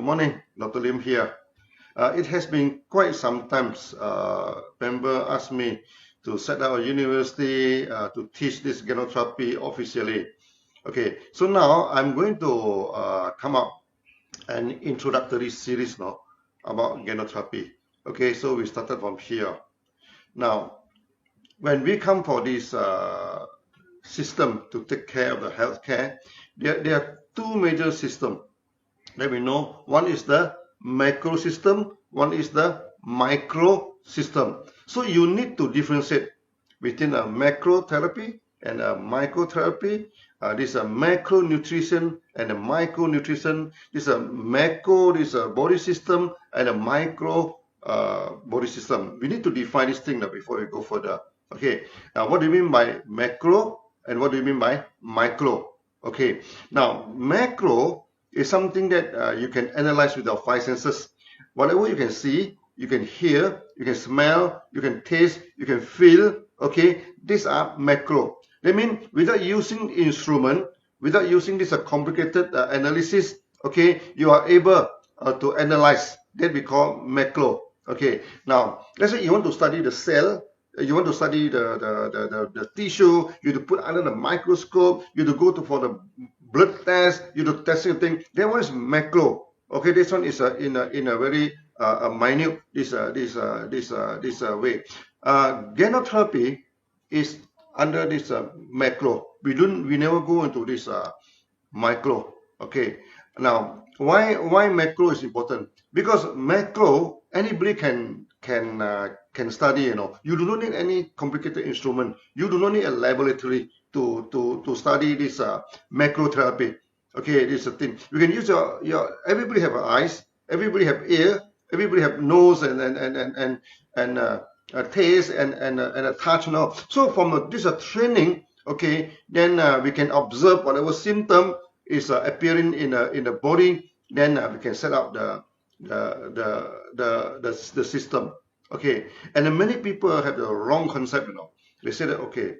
morning, Dr. Lim here. It has been quite some time. Member asked me to set up a university to teach this Ganoterapia officially. Okay, so now I'm going to come up an introductory series now about Ganoterapia. Okay, so we started from here. Now, when we come for this system to take care of the healthcare, there are two major systems that we know. One is the macro system, one is the micro system. So you need to differentiate between a macro therapy and a microtherapy. This is a macronutrition and a micronutrition. This is a macro, this is a body system, and a micro body system. We need to define this thing now before we go further. Okay, now what do you mean by macro and what do you mean by micro? Okay, now macro is something that you can analyze with our five senses. Whatever you can see, you can hear, you can smell, you can taste, you can feel. Okay, these are macro. That means without using instrument, without using this complicated analysis, okay, you are able to analyze. That we call macro. Okay, now let's say you want to study the cell, you want to study the tissue, you have to put under the microscope, you have to go for the blood test, you have to test something. That one is macro. Okay, this one is in a very minute this way. Ganoterapia is under this macro. We never go into this micro. Okay. Now, why macro is important? Because macro anybody can study. You know, you do not need any complicated instrument. You do not need a laboratory to study this macro therapy. Okay, this is a thing. You can use your everybody have eyes, everybody have ear, everybody have nose and a taste and a touch. Now, so from this training, okay, then we can observe whatever symptom is appearing in the body. Then we can set up the system. Okay, and then many people have the wrong concept. You know, they say that okay,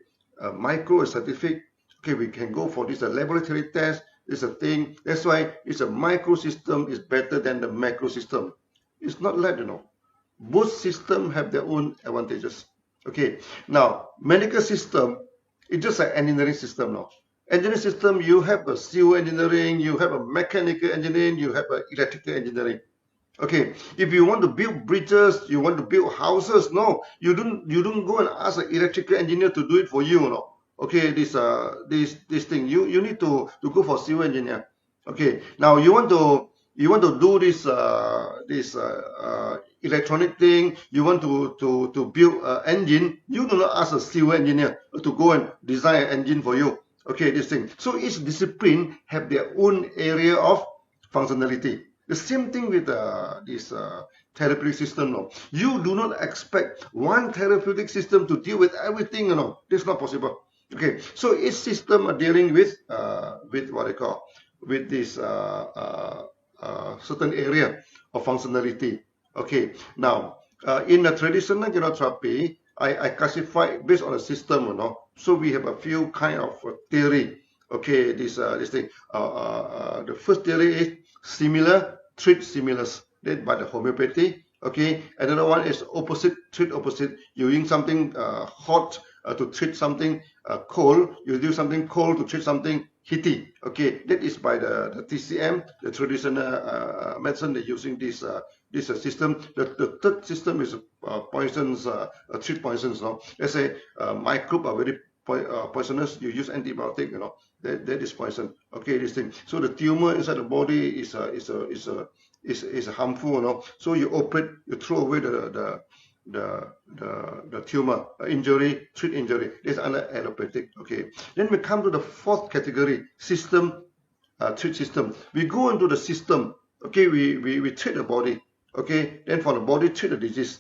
micro is scientific. Okay, we can go for this laboratory test. This is a thing. That's why it's a micro system is better than the macro system. It's not like, you know. Both systems have their own advantages. Okay. Now, medical system is just an engineering system now. Engineering system, you have a civil engineering, you have a mechanical engineering, you have an electrical engineering. Okay. If you want to build bridges, you want to build houses, no, you don't go and ask an electrical engineer to do it for you, no. Okay, this thing you need to go for civil engineer. Okay, now you want to do this electronic thing. You want to build an engine. You do not ask a civil engineer to go and design an engine for you. Okay, this thing. So each discipline have their own area of functionality. The same thing with this therapeutic system. No, you do not expect one therapeutic system to deal with everything. You know, this is not possible. Okay, so each system are dealing with what I call with this certain area of functionality. Okay, now in the traditional Ganoterapia, I classify based on a system, you know. So we have a few kind of theory. Okay, this thing. The first theory is similar treat similars, led by the homeopathy. Okay, another one is opposite treat opposite. Using something hot to treat something cold, you do something cold to treat something heaty. Okay, that is by the TCM, the traditional medicine. They're using this system. The third system is poisons, treat poisons. No, let's say microbes are very poisonous. You use antibiotic. You know, that is poison. Okay, this thing. So the tumor inside the body is harmful. You know, so you operate, you throw away the tumor, injury, treat injury. This is under allopathic. Okay. Then we come to the fourth category, system, treat system. We go into the system. Okay, we treat the body. Okay. Then for the body, treat the disease.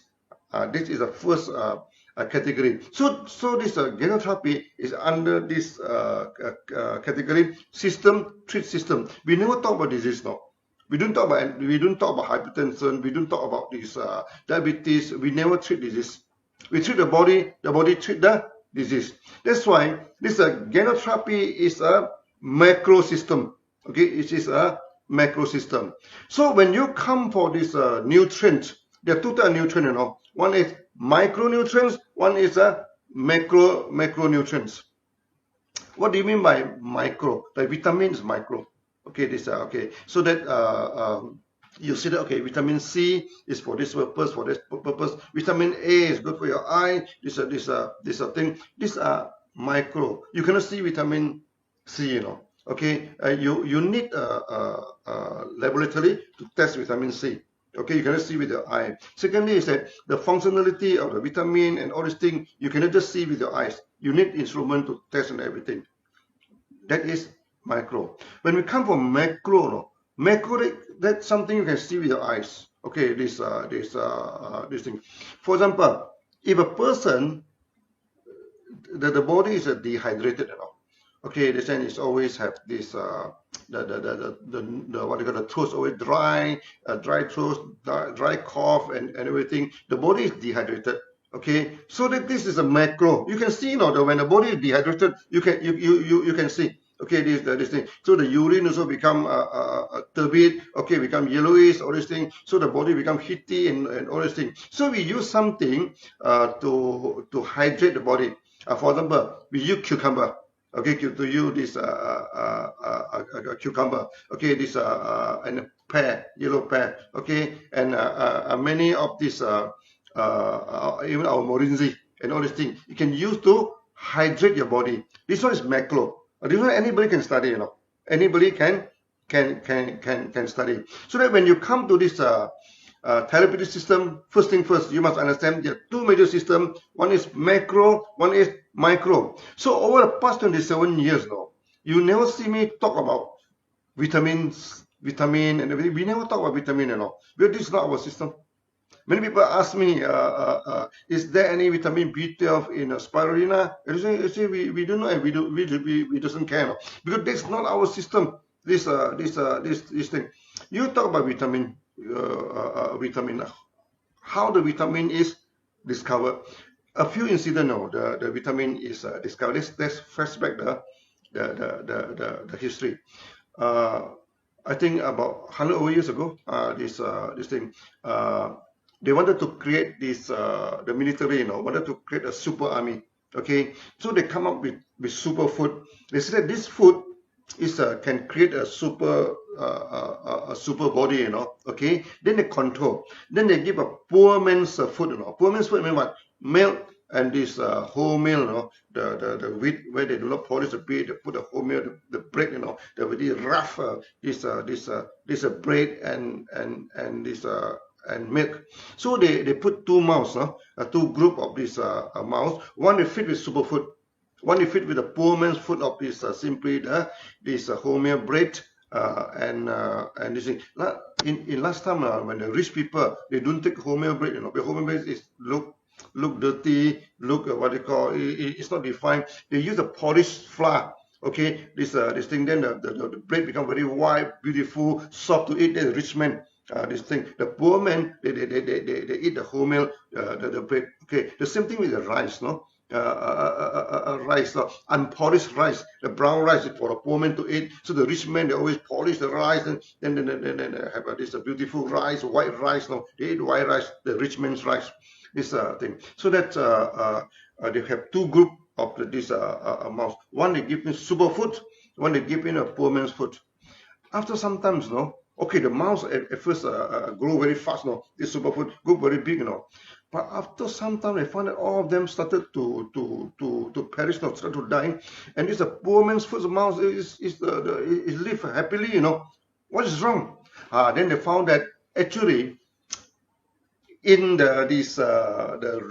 This is the first category. So this Ganoterapia is under this category, system, treat system. We never talk about disease now. We don't talk about hypertension. We don't talk about this diabetes. We never treat disease. We treat the body treat the disease. That's why this Ganoterapia is a macro system. Okay, it is a macro system. So when you come for this nutrient, there are two types of nutrients, you know. One is micronutrients, one is macronutrients. What do you mean by micro? The vitamin is micro. Okay, this okay. So that you see that, okay, vitamin C is for this purpose, for this purpose. Vitamin A is good for your eye. This thing. These are micro. You cannot see vitamin C, you know. Okay, you need a laboratory to test vitamin C. Okay, you cannot see with your eye. Secondly is that the functionality of the vitamin and all these things, you cannot just see with your eyes. You need instrument to test and everything. That is micro. When we come from macro, no, macro, that's something you can see with your eyes. Okay, this thing. For example, if a person, the body is dehydrated, you know. Okay, the saying is always have this the what you call the throat always dry, dry throat, dry cough, and everything. The body is dehydrated. Okay, so that this is a macro. You can see, you know, that when the body is dehydrated, you can see. Okay, this thing. So the urine also become turbid. Okay, become yellowish. All these things. So the body become heaty and all these things. So we use something to hydrate the body. For example, we use cucumber. Okay, to use this cucumber. Okay, this and pear, yellow pear. Okay, and many of these even our morinzi and all these things you can use to hydrate your body. This one is macro. This one anybody can study, you know. Anybody can study. So that when you come to this therapeutic system, first thing first, you must understand there are two major systems. One is macro, one is micro. So over the past 27 years now, you never see me talk about vitamin and everything. We never talk about vitamin and all. Because this is not our system. Many people ask me, is there any vitamin B12 in spirulina? I say we don't know, and we doesn't care, no? Because that's not our system. This thing. You talk about vitamin. How the vitamin is discovered. A few incidents, no, the vitamin is discovered. Let's flashback the history. I think about 100 over years ago, this thing. They wanted to create this, the military, you know, wanted to create a super army. Okay, so they come up with super food. They said that this food is can create a super body, you know. Okay, then they control. Then they give a poor man's food, you know. Poor man's food mean what? Milk and this wholemeal, you know, the wheat where they do not polish the bread, they put the wholemeal, the bread, you know, the very rough this bread and this and milk. So they put two mouse, two group of this mouse. One is fit with superfood, one is fit with the poor man's food of this simply this wholemeal bread and this thing. In last time when the rich people they don't take wholemeal bread, you know, the wholemeal bread is look dirty, look what they call it's not defined. They use a polished flour. Okay, this thing, then the bread become very white, beautiful, soft to eat. The rich man. This thing, the poor man, they eat the wholemeal, the bread. Okay, the same thing with the rice, no? Rice, unpolished rice, the brown rice is for the poor man to eat. So the rich man, they always polish the rice, and then have this beautiful rice, white rice. No, they eat white rice, the rich man's rice. This thing. So that they have two group of this mouse. One they give in super food, one they give in a poor man's food. After some times, no. Okay, the mouse at first grow very fast, no. This superfood grew very big, you know. But after some time, they found that all of them started to perish, no, started to die. And this poor man's food, the mouse is live happily, you know. What is wrong? Then they found that actually in the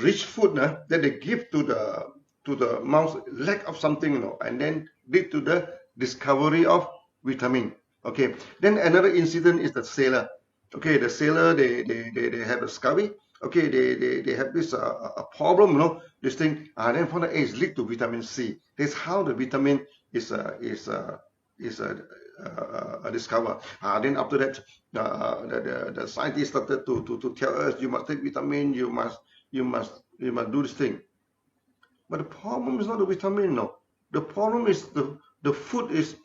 rich food that they give to the mouse, lack of something, you know, and then lead to the discovery of vitamin. Okay, then another incident is the sailor. Okay, the sailor they have a scurvy. Okay, they have this a problem, you know, this thing. Then found that it's linked to vitamin C. That's how the vitamin is discovered. Then after that, the scientists started to tell us you must take vitamin, you must do this thing. But the problem is not the vitamin, no. The problem is the food is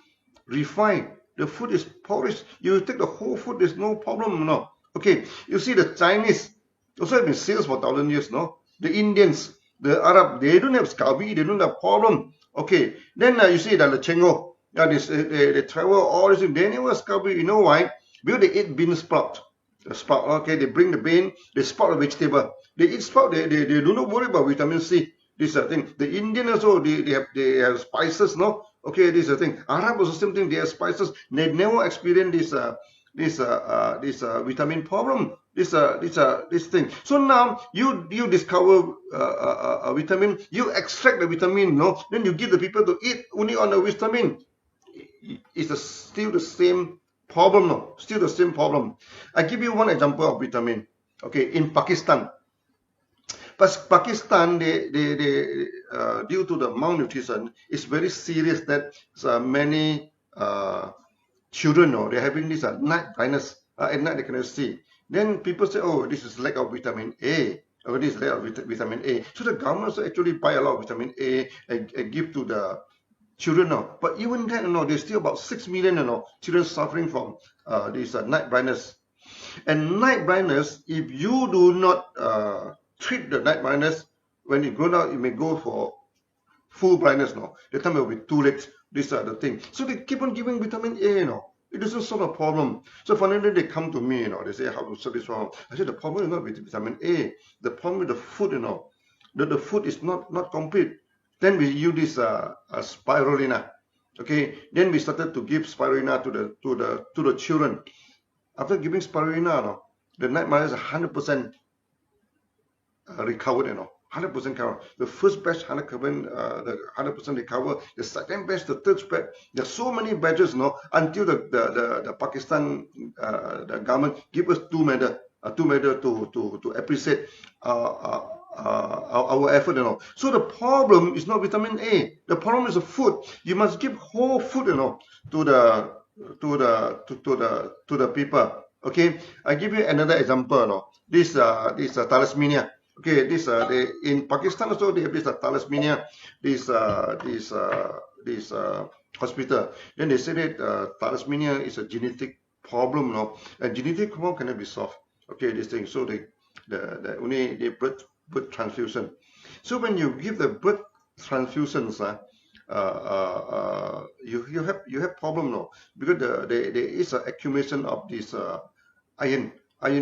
refined. The food is porridge. You take the whole food, there's no problem, no. Okay, you see the Chinese also have been sales for 1,000 years, no. The Indians, the Arab, they don't have scurvy, they don't have problem. Okay, then you see that the Chengo, they travel all this, they never have scurvy. You know why? Because they eat bean sprout. The sprout, okay, they bring the bean, they sprout the vegetable. They eat sprout, they do not worry about vitamin C. This thing. The Indian also, they have spices, no? Okay, this is the thing. Arab also same thing, they have spices. They never experience this vitamin problem. This thing. So now you discover a vitamin, you extract the vitamin, no? Then you give the people to eat only on the vitamin. It's still the same problem, no? Still the same problem. I give you one example of vitamin. Okay, in Pakistan. But Pakistan, they due to the malnutrition, it's very serious that many children, no, they're having this night blindness. At night they cannot see. Then people say, oh, this is lack of vitamin A. Or this is lack of vitamin A. So the government actually buy a lot of vitamin A and give to the children now. But even then, there's still about 6 million children suffering from this night blindness. And night blindness, if you do not treat the night blindness, when you grow up, you may go for full blindness. No, the time it will be too late. These are the things. So they keep on giving vitamin A. It doesn't solve a problem. So finally they come to me. They say, how to solve this problem? I said the problem is not with vitamin A. The problem with the food. The food is not complete. Then we use this spirulina. Okay. Then we started to give spirulina to the children. After giving spirulina, the night blindness is 100% recovered. 100% cover. The first batch 100% recover. The second batch, the third batch. There's so many batches, until the Pakistan the government give us two medal to appreciate our effort. So the problem is not vitamin A. The problem is the food. You must give whole food, to the people. Okay, I give you another example. This thalassemia. Okay, this in Pakistan also they have this thalassemia, this hospital. Then they say that thalassemia is a genetic problem, and genetic problem cannot be solved. Okay, this thing. So they only blood transfusion. So when you give the blood transfusions, you have problem, because there is an accumulation of this iron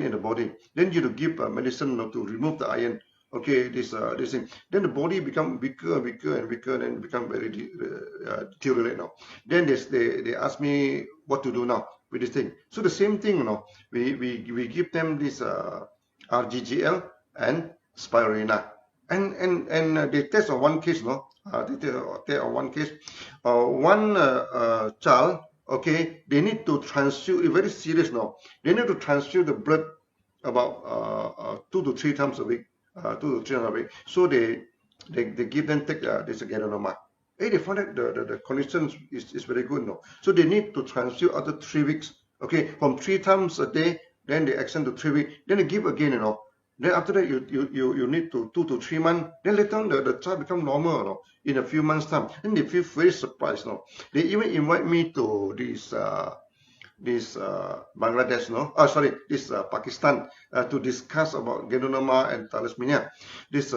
in the body. Then you to give medicine to remove the iron. Okay, this thing. Then the body become weaker and weaker, and become very deteriorate now. Then they ask me what to do now with this thing. So the same thing, we give them this RGGL and spirulina, and they test on one case, they test on one case, one child. Okay, they need to transfuse. Very serious now. They need to transfuse the blood about 2 to 3 times a week. 2 to 3 times a week. So they give them take this Ganoterapia. They find that the condition is very good now. So they need to transfuse after 3 weeks. Okay, from 3 times a day, then they extend to 3 weeks. Then they give again. Then after that, you need to 2 to 3 months. Then later on, the child become normal, in a few months' time. Then they feel very surprised, They even invite me to this Bangladesh, this Pakistan, to discuss about Ganoterapia and thalassemia, this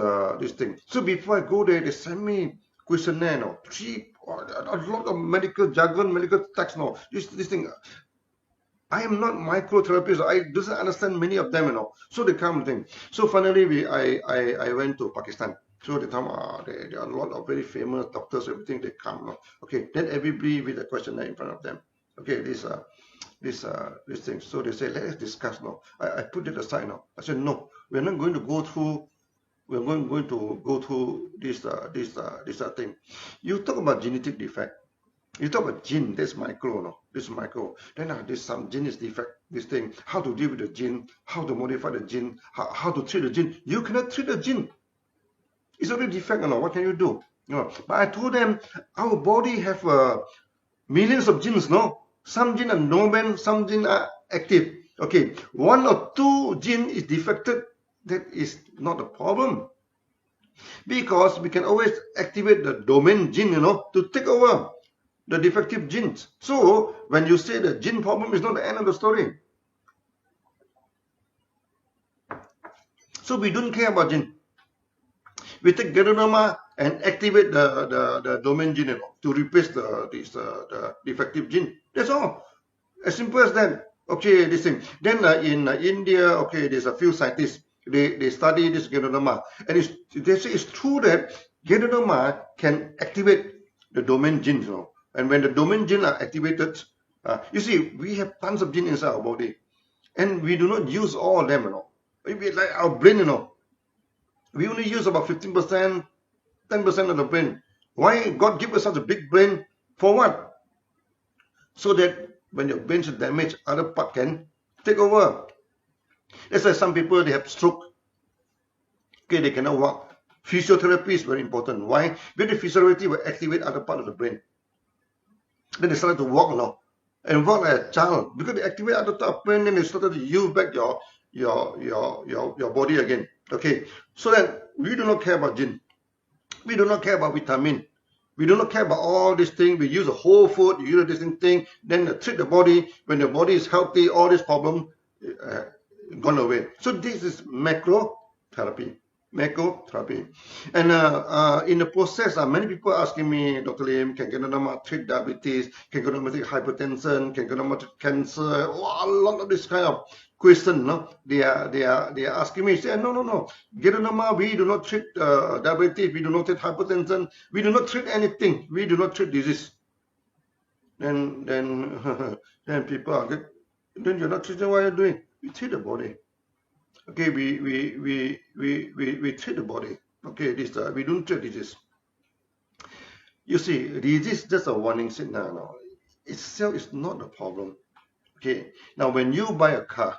thing. So before I go there, they send me questionnaire, a lot of medical jargon, medical text, this thing. I am not microtherapist. I doesn't understand many of them, So they come thing. So finally, I went to Pakistan. So they come. There are a lot of very famous doctors. Everything they come. Okay. Then everybody with a questionnaire in front of them. Okay. This thing. So they say, let us discuss now. I put it aside now. I said, no, we're not going to go through. We're going to go through this thing. You talk about genetic defect. You talk about gene, that's micro, This is micro. Then there's some gene is defect, this thing. How to deal with the gene, how to modify the gene, how to treat the gene. You cannot treat the gene. It's already defect, What can you do? But I told them, our body have millions of genes, Some genes are dormant, some genes are active. Okay, 1 or 2 genes is defected. That is not a problem. Because we can always activate the domain gene, to take over. the defective genes. So when you say the gene problem is not the end of the story. So we don't care about gene. We take Ganoterapia and activate the domain gene to replace the defective gene. That's all. As simple as that. Okay, this thing. Then in India, okay, there's a few scientists. They study this Ganoterapia, and they say it's true that Ganoterapia can activate the domain genes. And when the domain genes are activated, you see, we have tons of genes inside our body, and we do not use all of them. Maybe like our brain, we only use about 15%, 10% of the brain. Why God give us such a big brain? For what? So that when your brain is damaged, other part can take over. That's why some people, they have stroke. Okay, they cannot walk. Physiotherapy is very important. Why? Because the physiotherapy will activate other part of the brain. Then they started to walk now. And walk like a child. Because they activate other part of the brain, then they started to use back your body again. Okay, so then we do not care about gene. We do not care about vitamin. We do not care about all these things. We use a whole food, you use this thing, then treat the body. When the body is healthy, all this problem gone away. So this is macro therapy. Macrotherapy. And in the process, many people asking me, Dr. Lim, can Ganoterapia treat diabetes? Can Ganoterapia treat hypertension? Can Ganoterapia treat cancer? A lot of this kind of question, no? They are asking me. Say, no. Ganoterapia, we do not treat diabetes. We do not treat hypertension. We do not treat anything. We do not treat disease. Then people are good. Then you're not treating what you're doing. We treat the body. Okay, we treat the body. Okay, this we don't treat disease. You see, disease is just a warning signal. No, itself is not the problem. Okay, now when you buy a car,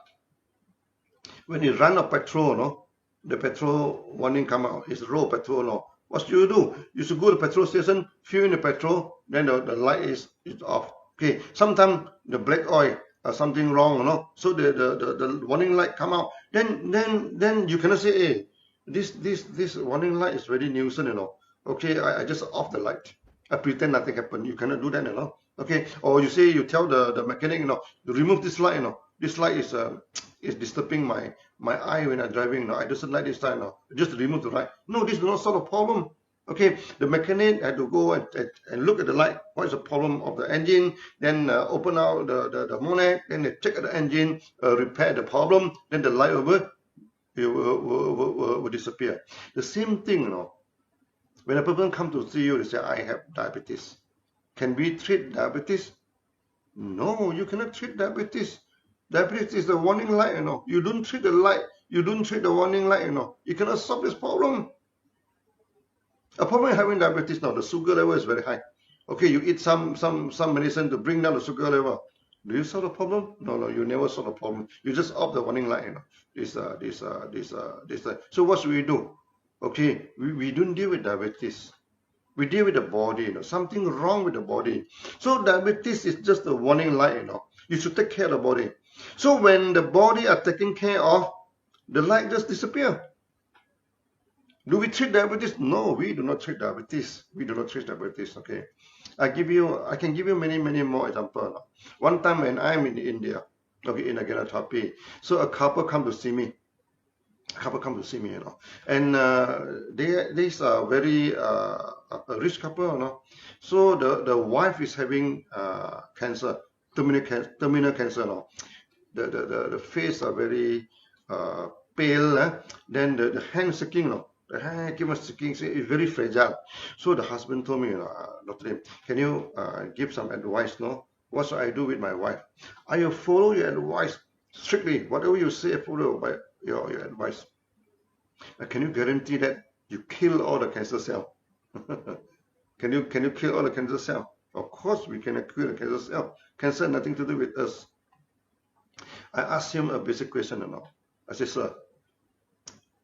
when you run out of petrol, no, the petrol warning come out. It's low petrol. No, what do? You should go to the petrol station, fill in the petrol, then the light is off. Okay, sometimes the black oil. Something wrong, so the warning light come out. Then you cannot say, hey, this warning light is very nuisance, Okay, I just off the light. I pretend nothing happened. You cannot do that, Okay, or you say, you tell the mechanic, remove this light, This light is disturbing my eye when I'm driving. I just like this light, Just remove the light. No, this is not solve a problem. Okay, the mechanic had to go and look at the light. What is the problem of the engine? Then open out the bonnet. Then they check the engine, repair the problem. Then the light will disappear. The same thing, When a person comes to see you, they say, I have diabetes. Can we treat diabetes? No, you cannot treat diabetes. Diabetes is the warning light, You don't treat the light. You don't treat the warning light, You cannot solve this problem. A problem in having diabetes now, the sugar level is very high. Okay, you eat some medicine to bring down the sugar level. Do you solve the problem? No, you never solve the problem. You just off the warning light, So what should we do? Okay, we don't deal with diabetes. We deal with the body, something wrong with the body. So diabetes is just a warning light, You should take care of the body. So when the body are taken care of, the light just disappear. Do we treat diabetes? No, we do not treat diabetes. We do not treat diabetes. Okay, I can give you many more examples. One time when I'm in India, okay, in a Ganoterapia, so a couple come to see me. And these are very a rich couple, So the wife is having cancer, terminal cancer, The face are very pale, Then the hand shaking, The hand keep on shaking, it's very fragile. So the husband told me, Dr. Lim, can you give some advice, What should I do with my wife? I will follow your advice strictly. Whatever you say, follow by your advice. Can you guarantee that you kill all the cancer cell? Can you kill all the cancer cell? Of course we cannot kill the cancer cell. Cancer has nothing to do with us. I asked him a basic question, I said, sir,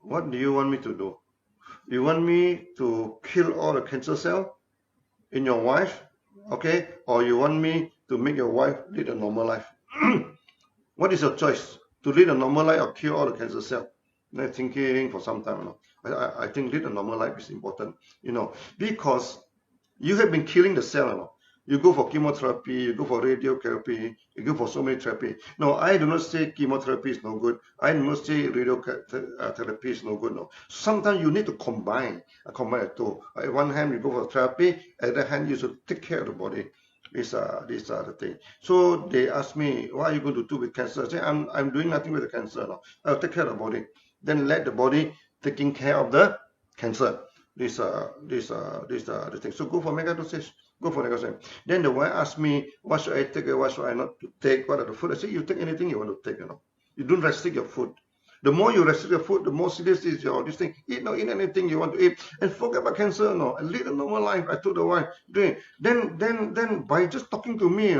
what do you want me to do? You want me to kill all the cancer cell in your wife, okay? Or you want me to make your wife lead a normal life? What is your choice? To lead a normal life or kill all the cancer cell? I'm thinking for some time, I think lead a normal life is important, because you have been killing the cell, You go for chemotherapy, you go for radiotherapy, you go for so many therapy. No, I do not say chemotherapy is no good. I do not say radiotherapy is no good. No. Sometimes you need to combine the two. On one hand, you go for therapy. On the other hand, you should take care of the body. These are the things. So they ask me, what are you going to do with cancer? I say, I'm doing nothing with the cancer. No. I'll take care of the body. Then let the body taking care of the cancer. These are the things. So go for mega dosage. Go for negotiation. Then the wife asked me, what should I take or what should I not to take? What are the food? I say, you take anything you want to take. You don't restrict your food. The more you restrict your food, the more serious is your this thing. Eat anything you want to eat, and forget about cancer. And lead a normal life. I told the wife. Then by just talking to me,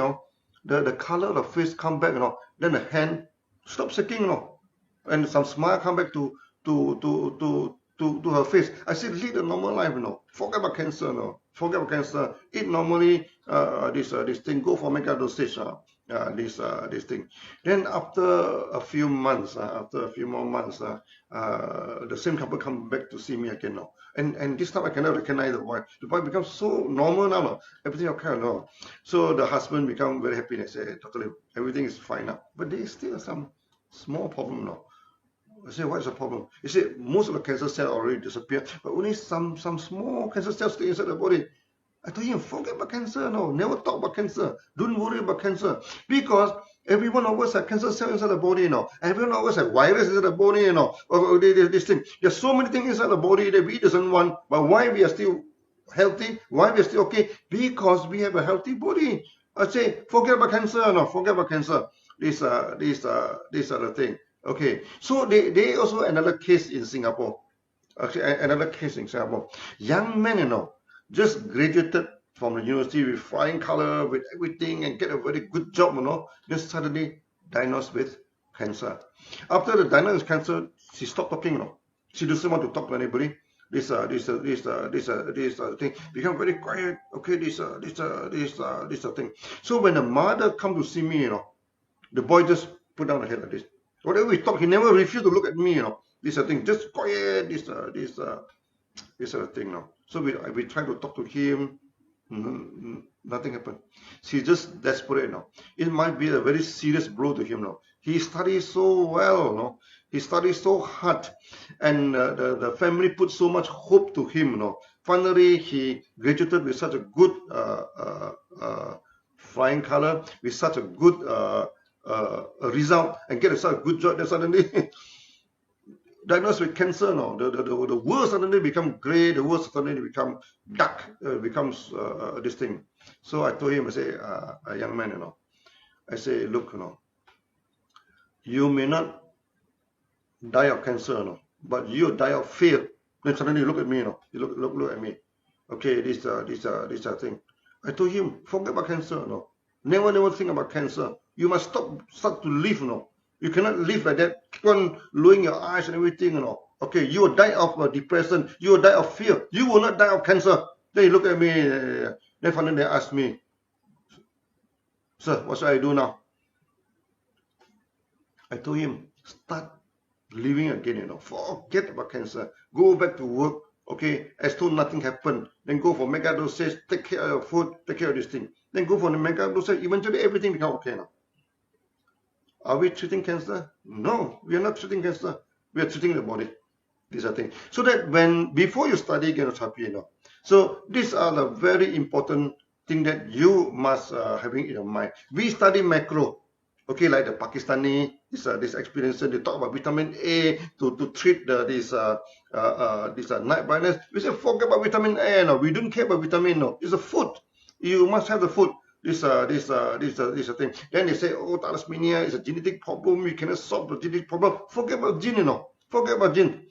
the color of the face come back. Then the hand stop shaking. And some smile come back to her face. I said, lead a normal life. Forget about cancer. Forget about cancer. Eat normally. This thing. Go for mega dosage. This thing. Then after a few months, after a few more months, the same couple come back to see me again now. And this time I cannot recognize the wife. The wife becomes so normal now. Everything okay now. So the husband become very happy and say, totally everything is fine now. But there is still some small problem now. I say, what is the problem? He said, most of the cancer cells already disappeared, but only some small cancer cells stay inside the body. I told him, forget about cancer, never talk about cancer. Don't worry about cancer. Because every one of us has cancer cells inside the body, Every one of us has virus inside the body, or this thing. There's so many things inside the body that we doesn't want, but why we are still healthy? Why we are still okay? Because we have a healthy body. I say, forget about cancer, forget about cancer. These are the thing. Okay, so they also another case in Singapore. Actually, another case in Singapore. Young men, just graduated from the university with flying color, with everything, and get a very good job, then suddenly diagnosed with cancer. After the diagnosis of cancer, she stopped talking, She doesn't want to talk to anybody. This thing become very quiet. Okay, this thing. So when the mother come to see me, the boy just put down the head like this. Whatever we talk, he never refused to look at me, This thing, just quiet. This thing, So we try to talk to him. Nothing happened. She's just desperate now. It might be a very serious blow to him now. He studies so well, He studies so hard, and the family put so much hope to him, Finally, he graduated with such a good flying color, with such a good result, and get such a good job. Then suddenly diagnosed with cancer, the world suddenly become grey, the world suddenly become dark, becomes this thing. So I told him, I say, a young man, I say, look, you may not die of cancer, but you die of fear. Then suddenly look at me, you look at me. Okay, this thing. I told him, forget about cancer, Never think about cancer. You must start to live, You cannot live like that. Keep on lowering your eyes and everything, Okay, you will die of depression. You will die of fear. You will not die of cancer. Then he look at me. Then finally they ask me, sir, what should I do now? I told him, start living again, Forget about cancer. Go back to work. Okay, as though nothing happened. Then go for mega dosage. Take care of your food. Take care of this thing. Then go for the mega dosage. Eventually everything becomes okay now. Are we treating cancer? No, we are not treating cancer. We are treating the body. These are things. So that before you study Ganoterapia, so these are the very important thing that you must having in your mind. We study macro. Okay, like the Pakistani, this experience, they talk about vitamin A to treat this night blindness. We say forget about vitamin A. No, we don't care about vitamin. No, it's a food. You must have the food. This thing. Then they say, oh, thalassemia is a genetic problem. You cannot solve the genetic problem. Forget about gene, Forget about gene.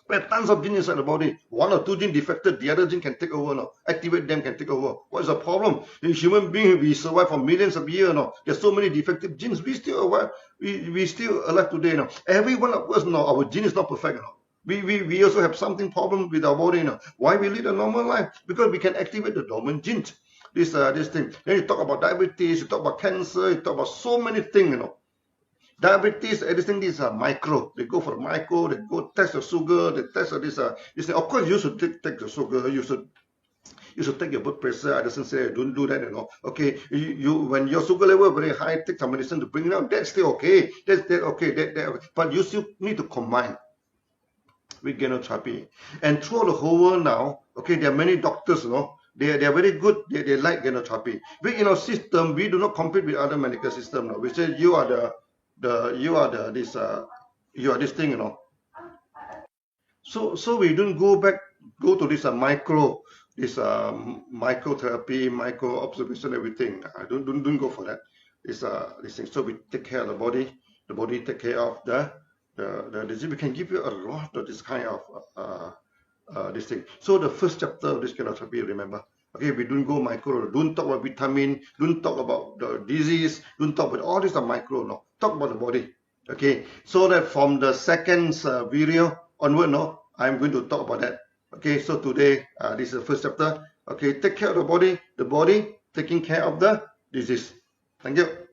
There are tons of genes inside the body. One or two genes defected, the other gene can take over, Activate them, can take over. What is the problem? In human beings, we survive for millions of years, There's so many defective genes. We still alive. We still alive today, Every one of us, our gene is not perfect, We also have something problem with our body, Why we lead a normal life? Because we can activate the dormant genes. This thing. Then you talk about diabetes, you talk about cancer, you talk about so many things, Diabetes, everything, these are micro. They go for the micro, they go test the sugar, they test this thing. Of course, you should take the sugar, you should You should take your blood pressure. I doesn't say don't do that, Okay, when your sugar level is very high, take some medicine to bring it down. That's still okay. That's okay. But you still need to combine with Ganoterapia. And throughout the whole world now, okay, there are many doctors, they are very good. They like Ganoterapia. But in our system, we do not compete with other medical system. No? We say you are this thing, So we don't go to this microtherapy, micro observation, everything. Don't go for that. This thing. So we take care of the body take care of the disease. We can give you a lot of this kind of this thing. So the first chapter of this Ganoterapia, remember, okay, we don't go micro. Don't talk about vitamin. Don't talk about the disease. Don't talk about all this micro. No, talk about the body. Okay, so that from the second video onward, I'm going to talk about that. Okay, so today this is the first chapter. Okay, take care of the body taking care of the disease. Thank you.